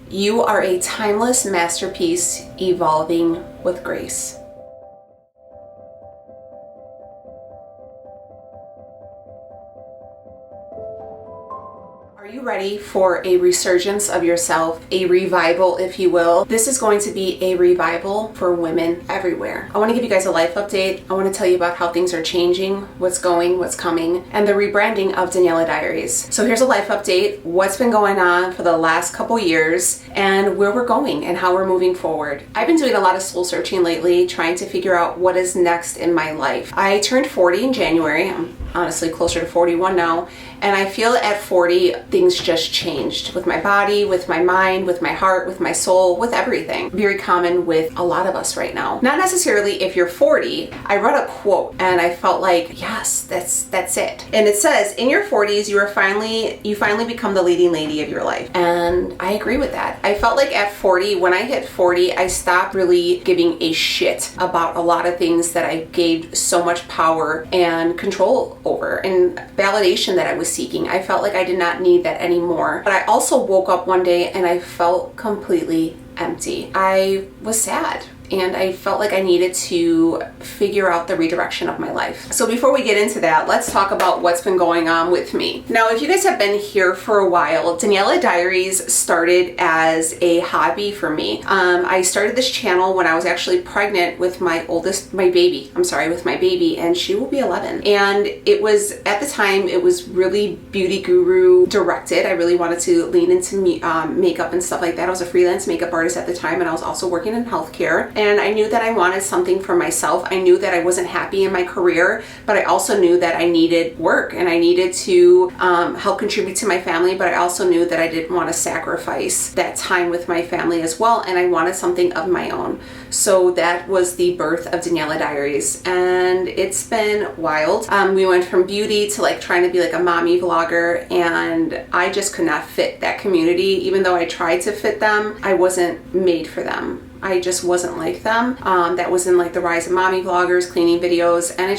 You are a timeless masterpiece evolving with grace. Are you ready for a resurgence of yourself, a revival, if you will? This is going to be a revival for women everywhere. I want to give you guys a life update. I want to tell you about how things are changing, what's going, what's coming, and the rebranding of Daniela Diaries. So here's a life update, what's been going on for the last couple years, and where we're going and how we're moving forward. I've been doing a lot of soul searching lately, trying to figure out what is next in my life. I turned 40 in January. I'm honestly closer to 41 now, and I feel at 40 things just changed with my body, with my mind, with my heart, with my soul, with everything. Very common with a lot of us right now. Not necessarily if you're 40. I read a quote and I felt like, yes, that's it. And it says, in your 40s, you finally become the leading lady of your life. And I agree with that. I felt like at 40, when I hit 40, I stopped really giving a shit about a lot of things that I gave so much power and control over and validation that I was seeking. I felt like I did not need that anymore. But I also woke up one day and I felt completely empty. I was sad. And I felt like I needed to figure out the redirection of my life. So before we get into that, let's talk about what's been going on with me. Now, if you guys have been here for a while, Daniela Diaries started as a hobby for me. I started this channel when I was actually pregnant with my baby, and she will be 11. And it was, at the time, it was really beauty guru directed. I really wanted to lean into makeup and stuff like that. I was a freelance makeup artist at the time, and I was also working in healthcare. And I knew that I wanted something for myself. I knew that I wasn't happy in my career, but I also knew that I needed work and I needed to help contribute to my family, but I also knew that I didn't want to sacrifice that time with my family as well, and I wanted something of my own. So that was the birth of Daniela Diaries, and it's been wild. We went from beauty to like trying to be like a mommy vlogger, and I just could not fit that community. Even though I tried to fit them, I wasn't made for them. I just wasn't like them. That was in like the rise of mommy vloggers, cleaning videos, and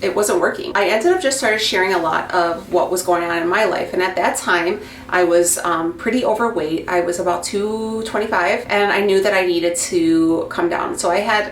it wasn't working. I ended up just started sharing a lot of what was going on in my life, and at that time I was pretty overweight. I was about 225, and I knew that I needed to come down. So I had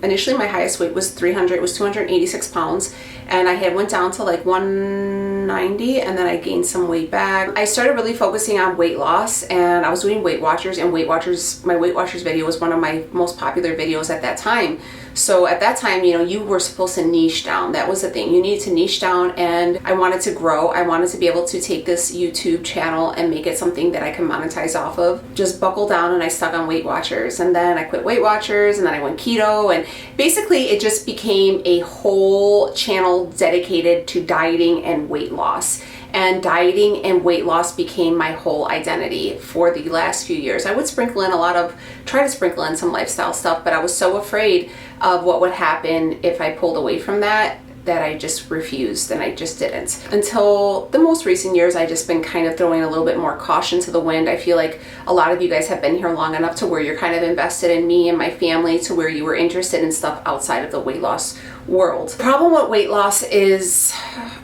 initially my highest weight was 286 pounds, and I had went down to like 190, and then I gained some weight back. I started really focusing on weight loss, and I was doing Weight Watchers, and my Weight Watchers video was one of my most popular videos at that time. So at that time, you were supposed to niche down. That was the thing. You needed to niche down, and I wanted to grow. I wanted to be able to take this YouTube channel and make it something that I can monetize off of. Just buckled down, and I stuck on Weight Watchers, and then I quit Weight Watchers, and then I went keto, and basically it just became a whole channel dedicated to dieting and weight loss. And dieting and weight loss became my whole identity for the last few years. I would try to sprinkle in some lifestyle stuff, but I was so afraid of what would happen if I pulled away from that I just refused, and I just didn't. Until the most recent years, I just been kind of throwing a little bit more caution to the wind. I feel like a lot of you guys have been here long enough to where you're kind of invested in me and my family, to where you were interested in stuff outside of the weight loss world. The problem with weight loss is,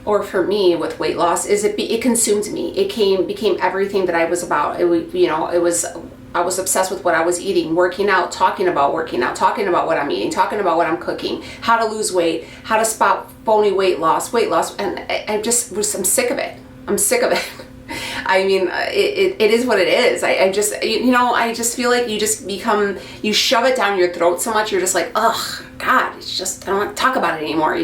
or for me with weight loss, is it consumed me. It became everything that I was about. I was obsessed with what I was eating, working out, talking about what I'm eating, talking about what I'm cooking, how to lose weight, how to spot phony weight loss, and I'm sick of it. I'm sick of it. I mean, it is what it is. I just feel like you shove it down your throat so much, you're just like, ugh, God, I don't want to talk about it anymore,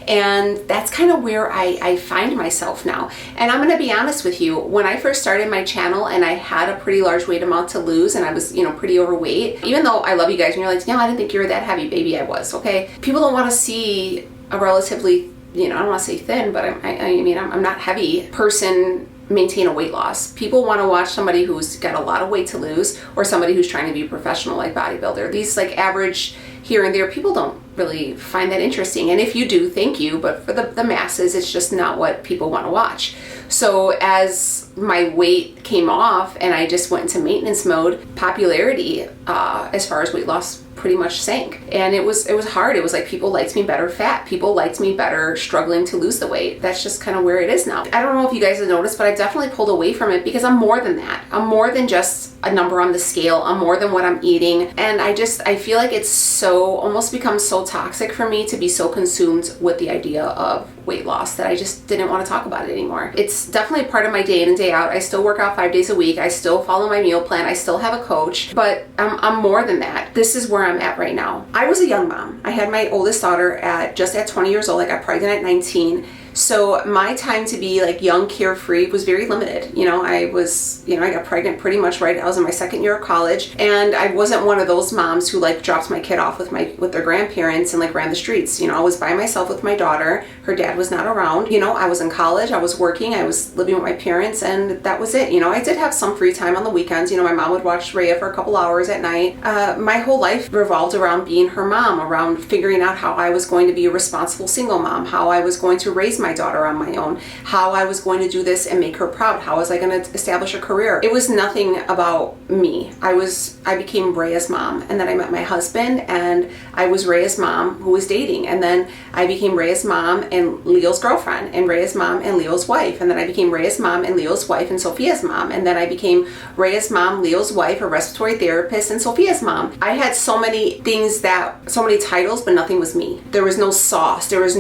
And that's kind of where I find myself now. And I'm going to be honest with you, when I first started my channel and I had a pretty large weight amount to lose, and I was, pretty overweight, even though I love you guys and you're like, no, I didn't think you were that heavy, baby. I was, okay? People don't want to see a relatively, I don't want to say thin, but I'm not heavy person maintain a weight loss. People want to watch somebody who's got a lot of weight to lose, or somebody who's trying to be a professional like bodybuilder. These like average here and there, people don't really find that interesting. And if you do, thank you, but for the masses, it's just not what people want to watch. So as my weight came off and I just went into maintenance mode, popularity as far as weight loss pretty much sank. And it was hard. It was like people liked me better fat. People liked me better struggling to lose the weight. That's just kind of where it is now. I don't know if you guys have noticed, but I definitely pulled away from it because I'm more than that. I'm more than just a number on the scale. I'm more than what I'm eating. And I feel like it's so, almost become so toxic for me to be so consumed with the idea of weight loss that I just didn't want to talk about it anymore. It's definitely part of my day in and day out. I still work out 5 days a week. I still follow my meal plan. I still have a coach, but I'm more than that. This is where I'm at right now. I was a young mom. I had my oldest daughter just at 20 years old. I got pregnant at 19. So my time to be like young, carefree was very limited. I got pregnant pretty much right. I was in my second year of college, and I wasn't one of those moms who like dropped my kid off with their grandparents and like ran the streets. I was by myself with my daughter. Her dad was not around. I was in college. I was working. I was living with my parents, and that was it. I did have some free time on the weekends. My mom would watch Rhea for a couple hours at night. My whole life revolved around being her mom, around figuring out how I was going to be a responsible single mom, how I was going to raise my daughter on my own, how I was going to do this and make her proud, how was I going to establish a career. It was nothing about me. I became Rhea's mom, and then I met my husband, and I was Rhea's mom who was dating, and then I became Rhea's mom and Leo's girlfriend, and Rhea's mom and Leo's wife, and then I became Rhea's mom and Leo's wife and Sophia's mom, and then I became Rhea's mom, Leo's wife, a respiratory therapist, and Sophia's mom. I had so many things, so many titles, but nothing was me. There was no sauce. There was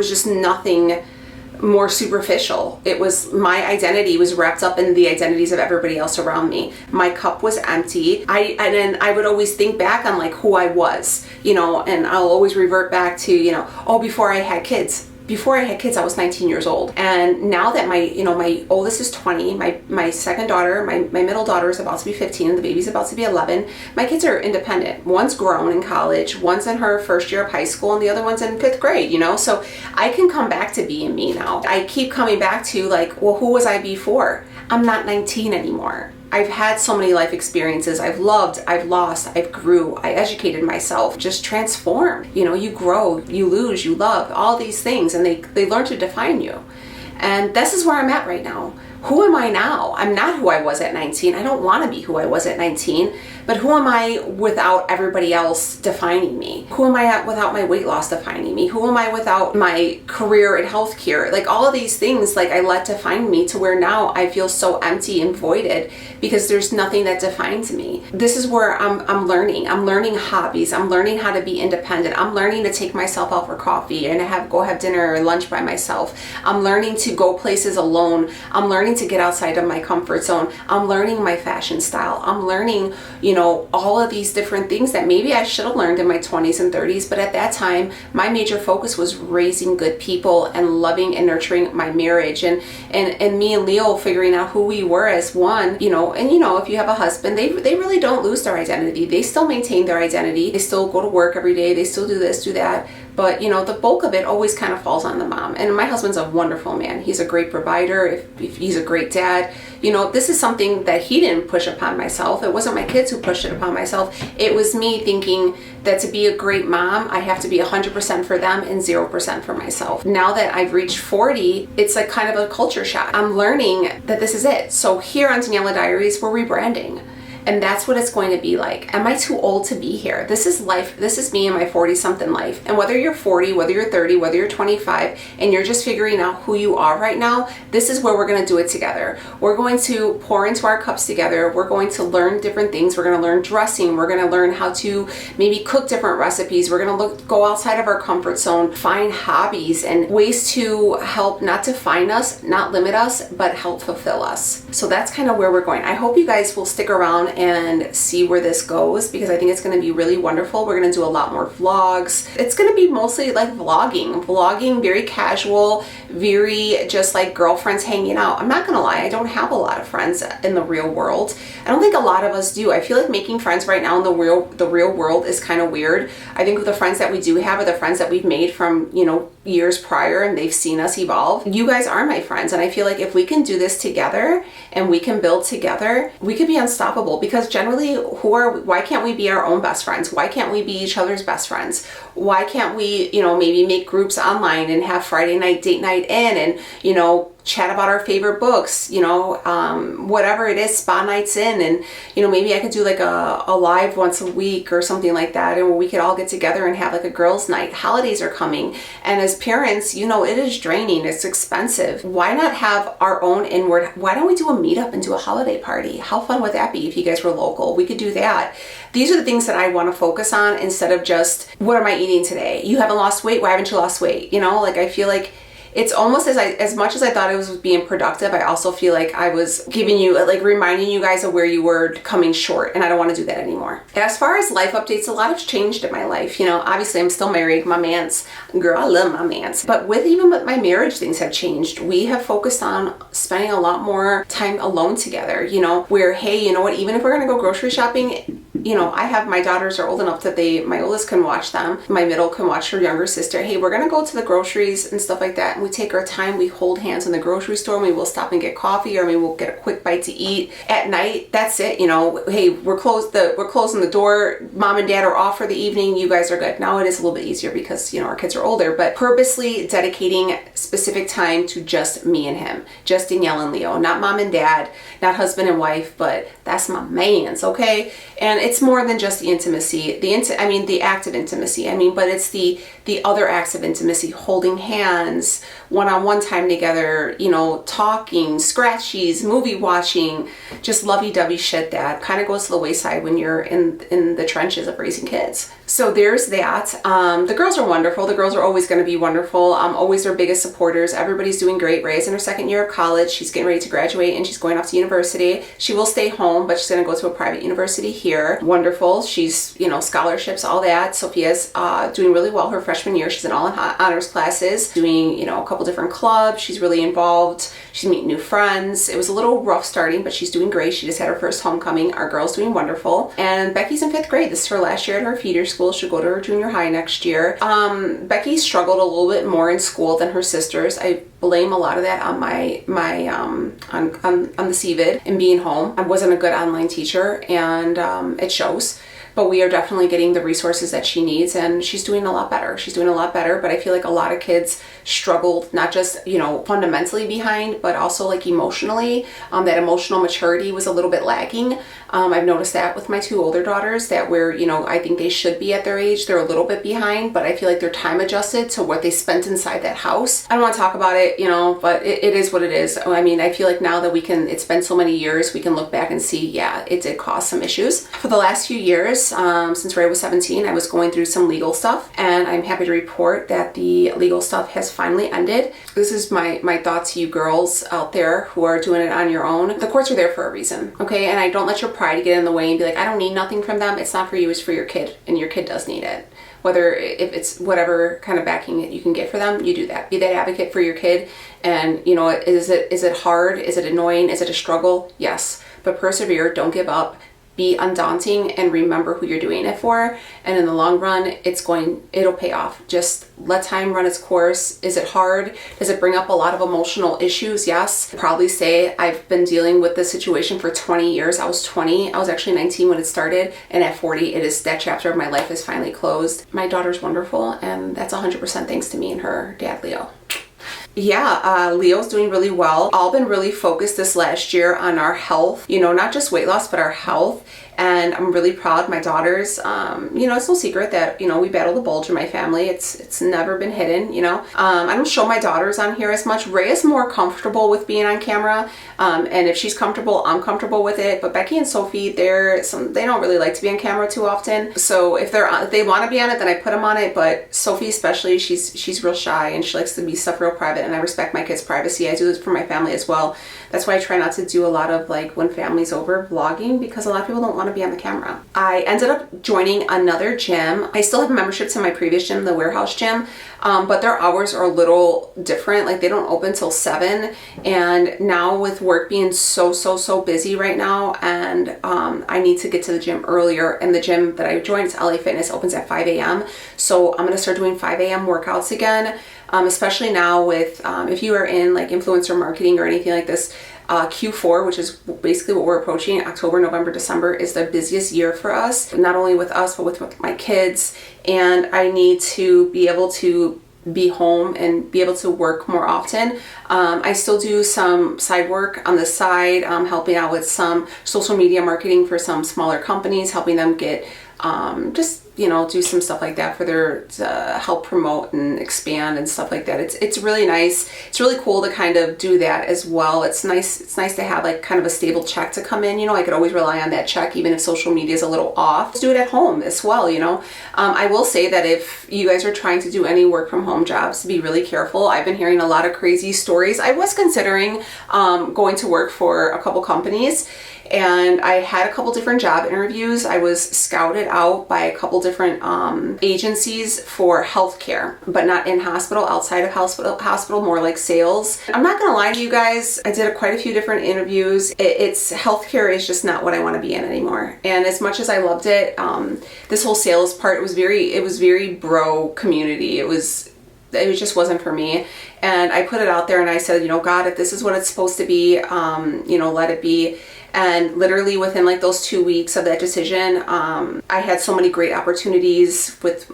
just nothing more superficial. It was, my identity was wrapped up in the identities of everybody else around me. My cup was empty. And then I would always think back on like who I was, and I'll always revert back to, before I had kids. Before I had kids, I was 19 years old. And now that my oldest is 20, my second daughter, my middle daughter is about to be 15, and the baby's about to be 11. My kids are independent. One's grown in college, one's in her first year of high school, and the other one's in 5th grade, So I can come back to being me now. I keep coming back to like, well, who was I before? I'm not 19 anymore. I've had so many life experiences. I've loved, I've lost, I've grew, I educated myself, just transformed. You grow, you lose, you love, all these things, and they learn to define you. And this is where I'm at right now. Who am I now? I'm not who I was at 19. I don't want to be who I was at 19, but who am I without everybody else defining me? Who am I without my weight loss defining me? Who am I without my career in healthcare? Like all of these things, like I let define me to where now I feel so empty and voided because there's nothing that defines me. This is where I'm learning. I'm learning hobbies. I'm learning how to be independent. I'm learning to take myself out for coffee and go have dinner or lunch by myself. I'm learning to go places alone. I'm learning to get outside of my comfort zone. I'm learning my fashion style. I'm learning, all of these different things that maybe I should have learned in my 20s and 30s, but at that time, my major focus was raising good people and loving and nurturing my marriage, and me and Leo figuring out who we were as one, if you have a husband, they really don't lose their identity. They still maintain their identity. They still go to work every day. They still do this, do that. But, the bulk of it always kind of falls on the mom. And my husband's a wonderful man. He's a great provider. If he's a great dad. This is something that he didn't push upon myself. It wasn't my kids who pushed it upon myself. It was me thinking that to be a great mom, I have to be 100% for them and 0% for myself. Now that I've reached 40, it's like kind of a culture shock. I'm learning that this is it. So here on Daniela Diaries, we're rebranding. And that's what it's going to be like. Am I too old to be here? This is life. This is me in my 40-something life. And whether you're 40, whether you're 30, whether you're 25, and you're just figuring out who you are right now, this is where we're going to do it together. We're going to pour into our cups together. We're going to learn different things. We're going to learn dressing. We're going to learn how to maybe cook different recipes. We're going to go outside of our comfort zone, find hobbies and ways to help not define us, not limit us, but help fulfill us. So that's kind of where we're going. I hope you guys will stick around and see where this goes, because I think it's going to be really wonderful. We're going to do a lot more vlogs. It's going to be mostly like vlogging, very casual, very just like girlfriends hanging out. I'm not going to lie, I don't have a lot of friends in the real world. I don't think a lot of us do. I feel like making friends right now in the real world is kind of weird. I think the friends that we do have are the friends that we've made from, years prior, and they've seen us evolve. You guys are my friends, and I feel like if we can do this together and we can build together, we could be unstoppable. Because generally, why can't we be our own best friends? Why can't we be each other's best friends? Why can't we, maybe make groups online and have Friday night date night in, and chat about our favorite books, you know, whatever it is, spa nights in, and, you know, maybe I could do like a live once a week or something like that, and where we could all get together and have like a girls' night. Holidays are coming, and as parents, you know, it is draining, it's expensive. Why not have our own inward, why don't we do a meetup and do a holiday party? How fun would that be if you guys were local? We could do that. These are the things that I want to focus on instead of just, what am I eating today? You haven't lost weight, why haven't you lost weight? You know, like I feel like it's almost as much as I thought it was being productive, I also feel like I was giving you, like reminding you guys of where you were coming short, and I don't want to do that anymore. As far as life updates, a lot has changed in my life. You know, obviously I'm still married, my man's, girl, I love my man's. But even with my marriage, things have changed. We have focused on spending a lot more time alone together, you know, where, hey, you know what, even if we're gonna go grocery shopping, you know, I have, my daughters are old enough that my oldest can watch them, my middle can watch her younger sister. Hey, we're gonna go to the groceries and stuff like that, and we take our time, we hold hands in the grocery store, maybe we'll stop and get coffee, or maybe we'll get a quick bite to eat at night. That's it, you know. Hey, we're closing the door, mom and dad are off for the evening, you guys are good. Now it is a little bit easier because, you know, our kids are older, but purposely dedicating specific time to just me and him, just Danielle and Leo, not mom and dad, not husband and wife, but that's my man's, okay? And it's more than just the intimacy, the act of intimacy, but it's the other acts of intimacy, holding hands, one-on-one time together, you know, talking, scratchies, movie watching, just lovey-dovey shit that kind of goes to the wayside when you're in the trenches of raising kids. So there's that. The girls are wonderful. The girls are always going to be wonderful. I'm always their biggest supporters. Everybody's doing great. Ray's in her second year of college. She's getting ready to graduate and she's going off to university. She will stay home, but she's going to go to a private university here. Wonderful. She's, you know, scholarships, all that. Sophia's doing really well her freshman year. She's in all honors classes, doing, you know, a couple different clubs. She's really involved. She's meeting new friends. It was a little rough starting, but she's doing great. She just had her first homecoming. Our girl's doing wonderful. And Becky's in 5th grade. This is her last year at her feeder school. She'll go to her junior high next year. Becky struggled a little bit more in school than her sisters. I blame a lot of that on my on the CVID and being home. I wasn't a good online teacher, and it shows. But we are definitely getting the resources that she needs, and she's doing a lot better. She's doing a lot better, but I feel like a lot of kids struggled, not just, you know, fundamentally behind, but also like emotionally. That emotional maturity was a little bit lagging. I've noticed that with my 2 older daughters, that where, you know, I think they should be at their age, they're a little bit behind, but I feel like they're time adjusted to what they spent inside that house. I don't want to talk about it, you know, but it is what it is. I mean, I feel like now that it's been so many years, we can look back and see, yeah, it did cause some issues. For the last few years, since Ray was 17, I was going through some legal stuff, and I'm happy to report that the legal stuff has finally ended. This is my thought to you girls out there who are doing it on your own. The courts are there for a reason, okay? And I don't let your pride get in the way and be like, I don't need nothing from them. It's not for you, it's for your kid, and your kid does need it. Whether if it's whatever kind of backing that you can get for them, you do that. Be that advocate for your kid. And, you know, is it hard? Is it annoying? Is it a struggle? Yes. But persevere, don't give up. Be undaunting, and remember who you're doing it for. And in the long run, it'll pay off. Just let time run its course. Is it hard? Does it bring up a lot of emotional issues? Yes. I'd probably say I've been dealing with this situation for 20 years. I was 20. I was actually 19 when it started. And at 40, that chapter of my life is finally closed. My daughter's wonderful, and that's 100% thanks to me and her dad, Leo. Yeah, Leo's doing really well. All been really focused this last year on our health, you know, not just weight loss, but our health. And I'm really proud. My daughters, you know, it's no secret that, you know, we battle the bulge in my family. It's never been hidden, you know. I don't show my daughters on here as much. Ray is more comfortable with being on camera. And if she's comfortable, I'm comfortable with it. But Becky and Sophie, they don't really like to be on camera too often. So if they want to be on it, then I put them on it. But Sophie especially, she's real shy, and she likes to be stuff real private. And I respect my kids' privacy. I do this for my family as well. That's why I try not to do a lot of, like, when family's over, vlogging, because a lot of people don't want to be on the camera. I ended up joining another gym. I still have memberships in my previous gym, the warehouse gym, but their hours are a little different. Like, they don't open till 7, and now with work being so busy right now, and I need to get to the gym earlier, and the gym that I joined, it's LA Fitness, opens at 5 a.m. So I'm gonna start doing 5 a.m. workouts again. Especially now with, if you are in like influencer marketing or anything like this, Q4, which is basically what we're approaching, October, November, December, is the busiest year for us, not only with us, but with my kids. And I need to be able to be home and be able to work more often. I still do some side work on the side, helping out with some social media marketing for some smaller companies, helping them get just, you know, do some stuff like that for their, to help promote and expand and stuff like that. It's really nice. It's really cool to kind of do that as well. It's nice to have like kind of a stable check to come in. You know, I could always rely on that check even if social media is a little off. Let's do it at home as well, you know. I will say that if you guys are trying to do any work from home jobs, be really careful. I've been hearing a lot of crazy stories. I was considering going to work for a couple companies, and I had a couple different job interviews. I was scouted out by a couple different agencies for healthcare, but not in hospital, outside of hospital, more like sales. I'm not gonna lie to you guys, I did quite a few different interviews. It's healthcare is just not what I want to be in anymore. And as much as I loved it, this whole sales part, it was very bro community. It just wasn't for me. And I put it out there and I said, you know, God, if this is what it's supposed to be, you know, let it be. And literally within like those 2 weeks of that decision, I had so many great opportunities with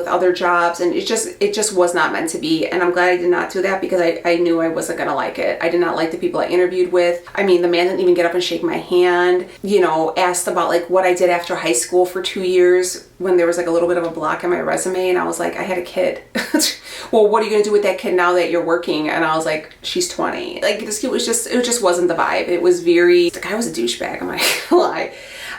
other jobs, and it just was not meant to be. And I'm glad I did not do that, because I knew I wasn't gonna like it. I did not like the people I interviewed with. I mean, the man didn't even get up and shake my hand, you know, asked about like what I did after high school for 2 years when there was like a little bit of a block in my resume, and I was like, I had a kid. Well, what are you gonna do with that kid now that you're working? And I was like, she's 20. Like, it just wasn't the vibe. It was very, the guy was a douchebag, I'm not gonna lie.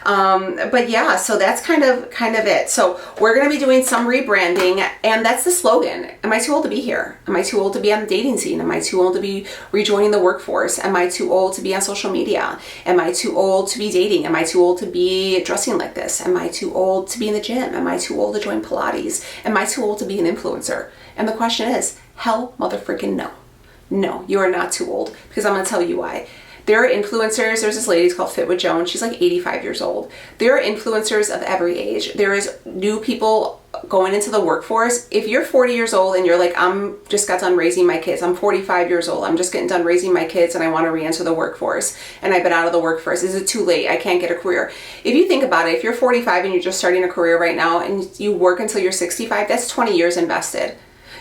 But yeah, so that's kind of it. So we're going to be doing some rebranding, and that's the slogan. Am I too old to be here? Am I too old to be on the dating scene? Am I too old to be rejoining the workforce? Am I too old to be on social media? Am I too old to be dating? Am I too old to be dressing like this? Am I too old to be in the gym? Am I too old to join Pilates? Am I too old to be an influencer? And the question is, hell motherfucking no. No, you are not too old, because I'm going to tell you why. There are influencers. There's this lady called Fit with Joan. She's like 85 years old. There are influencers of every age. There is new people going into the workforce. If you're 40 years old and you're like, I'm just got done raising my kids. I'm 45 years old. I'm just getting done raising my kids and I want to re-enter the workforce, and I've been out of the workforce. Is it too late? I can't get a career. If you think about it, if you're 45 and you're just starting a career right now and you work until you're 65, that's 20 years invested.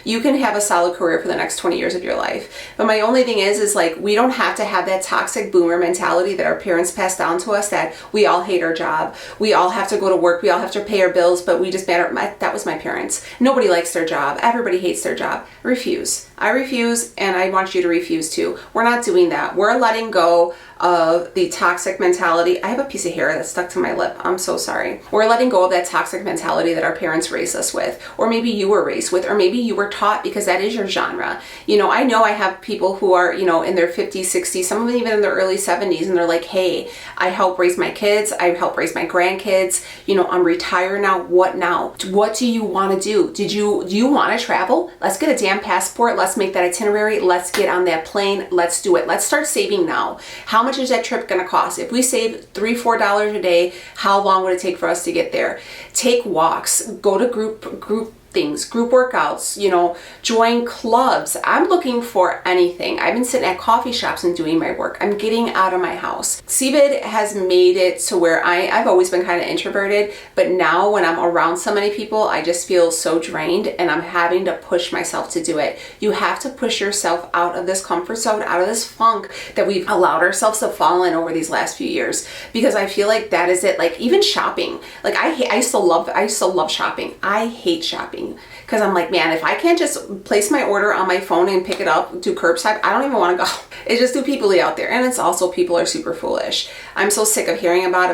You can have a solid career for the next 20 years of your life. But my only thing is like, we don't have to have that toxic boomer mentality that our parents passed down to us, that we all hate our job. We all have to go to work. We all have to pay our bills, but we just matter. That was my parents. Nobody likes their job. Everybody hates their job. Refuse. I refuse, and I want you to refuse too. We're not doing that. We're letting go of the toxic mentality. I have a piece of hair that stuck to my lip. I'm so sorry. We're letting go of that toxic mentality that our parents raised us with, or maybe you were raised with, or maybe you were taught because that is your genre. You know I have people who are, you know, in their 50s, 60s, some of them even in their early 70s, and they're like, hey, I help raise my kids. I help raise my grandkids. You know, I'm retired now. What now? What do you want to do? Do you want to travel? Let's get a damn passport. Let's make that itinerary. Let's get on that plane. Let's do it. Let's start saving now. How much is that trip going to cost? If we save $3-4 a day, how long would it take for us to get there? Take walks, go to group things, group workouts, you know, join clubs. I'm looking for anything. I've been sitting at coffee shops and doing my work. I'm getting out of my house. CVID has made it to where I've always been kind of introverted, but now when I'm around so many people, I just feel so drained, and I'm having to push myself to do it. You have to push yourself out of this comfort zone, out of this funk that we've allowed ourselves to fall in over these last few years, because I feel like that is it. Like even shopping, like I used to love shopping. I hate shopping. Because I'm like, man, if I can't just place my order on my phone and pick it up, do curbside, I don't even want to go. It's just too peoply out there. And it's also, people are super foolish. I'm so sick of hearing about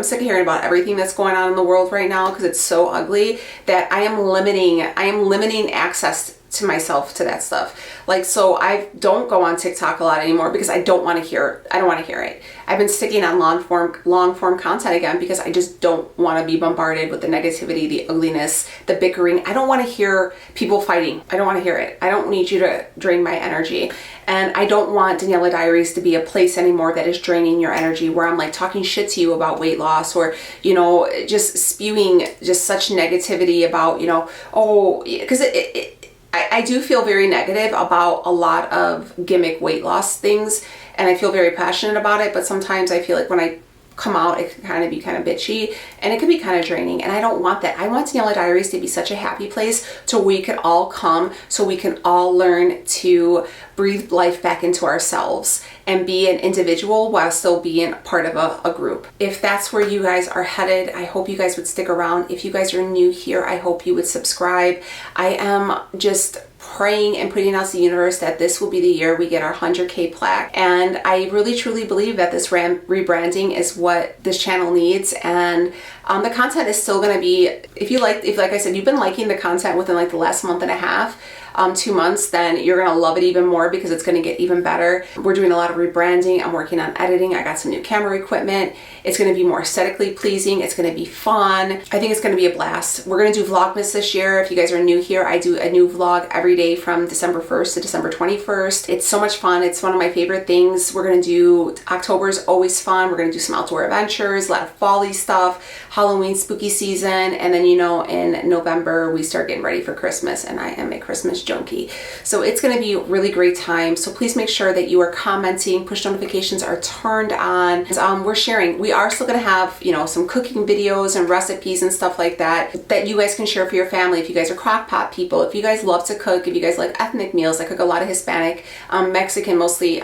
everything that's going on in the world right now, because it's so ugly that I am limiting access to myself to that stuff. Like, so I don't go on TikTok a lot anymore because I don't want to hear it. I've been sticking on long form content again because I just don't want to be bombarded with the negativity, the ugliness, the bickering. I don't want to hear people fighting. I don't want to hear it. I don't need you to drain my energy. And I don't want Daniela Diaries to be a place anymore that is draining your energy, where I'm like talking shit to you about weight loss, or, you know, just spewing just such negativity about, you know, oh, because I do feel very negative about a lot of gimmick weight loss things, and I feel very passionate about it, but sometimes I feel like when I come out, it can kind of be kind of bitchy, and it can be kind of draining, and I don't want that. I want Daniela Diaries to be such a happy place to where we can all come, so we can all learn to breathe life back into ourselves and be an individual while still being part of a group. If that's where you guys are headed, I hope you guys would stick around. If you guys are new here, I hope you would subscribe. I am just praying and putting out to the universe that this will be the year we get our 100K plaque, and I really truly believe that this rebranding is what this channel needs. And the content is still going to be, if like I said, you've been liking the content within like the last month and a half, 2 months, then you're gonna love it even more because it's gonna get even better. We're doing a lot of rebranding. I'm working on editing. I got some new camera equipment. It's gonna be more aesthetically pleasing. It's gonna be fun. I think it's gonna be a blast. We're gonna do Vlogmas this year. If you guys are new here, I do a new vlog every day from December 1st to December 21st. It's so much fun. It's one of my favorite things. We're gonna do, October's always fun. We're gonna do some outdoor adventures, a lot of fall-y stuff, Halloween, spooky season, and then, you know, in November, we start getting ready for Christmas, and I am a Christmas junkie. So it's going to be a really great time. So please make sure that you are commenting, push notifications are turned on. We're sharing. We are still going to have, you know, some cooking videos and recipes and stuff like that you guys can share for your family. If you guys are crock pot people, if you guys love to cook, if you guys like ethnic meals, I cook a lot of Hispanic, Mexican mostly,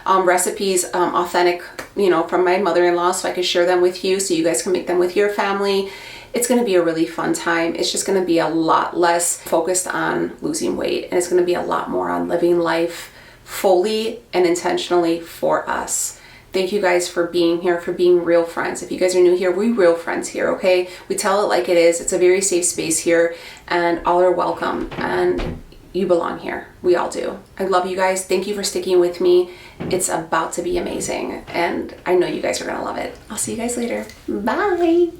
recipes, authentic, you know, from my mother-in-law, so I can share them with you so you guys can make them with your family. It's going to be a really fun time. It's just going to be a lot less focused on losing weight, and it's going to be a lot more on living life fully and intentionally for us. Thank you guys for being here, for being real friends. If you guys are new here, we're real friends here, okay? We tell it like it is. It's a very safe space here, and all are welcome, and you belong here. We all do. I love you guys. Thank you for sticking with me. It's about to be amazing, and I know you guys are going to love it. I'll see you guys later. Bye.